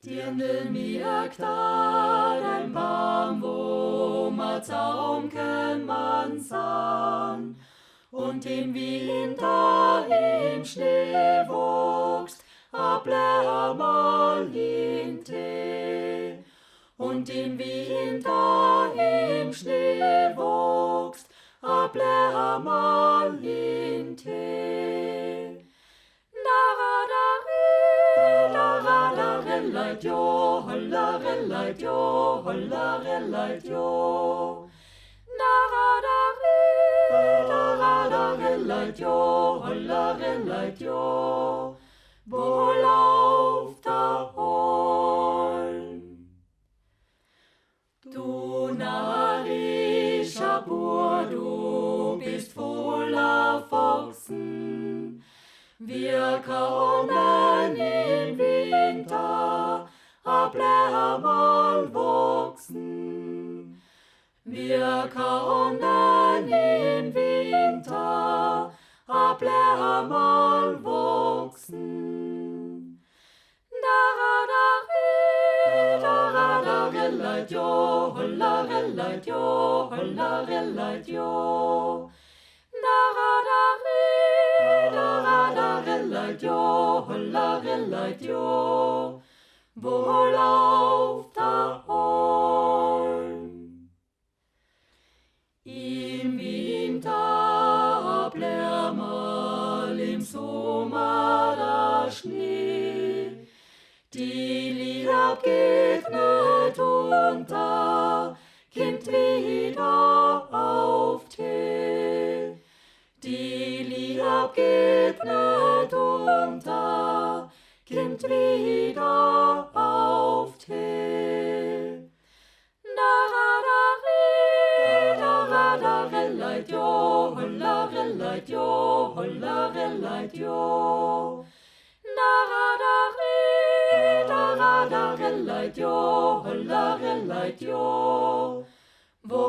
Dirndl mirkta dein Baum, wo ma zaumken man san, und im Winter im Schnee wuchst a Blämmerl in Tee. Und im Winter im Schnee wuchst a Blämmerl in Tee. Hollarelleit jo, hollarelleit jo, hollarelleit jo. Hollarelleit jo, hollarelleit jo. Wo lauft der Holm? Du narrischer Bur, du bist voller Foxen. Wir kommen im Winter a Blämmerl wuchsen. Wir kommen im Winter a Blämmerl wuchsen. Hollarelleit jo, hollarelleit jo, hollarelleit jo. Hollarelleit jo, hollarelleit jo. Wo lauft der Holm? Im Winter Blämmerl, im Sommer der Schnee. Die Lieb geht nicht unter, kommt wieder auf Tee. Die Lieb geht nicht unter, kommt wieder auf Tee. Hollarelleit jo, hollarelleit jo, hollarelleit jo. Hollarelleit jo, hollarelleit jo. Wo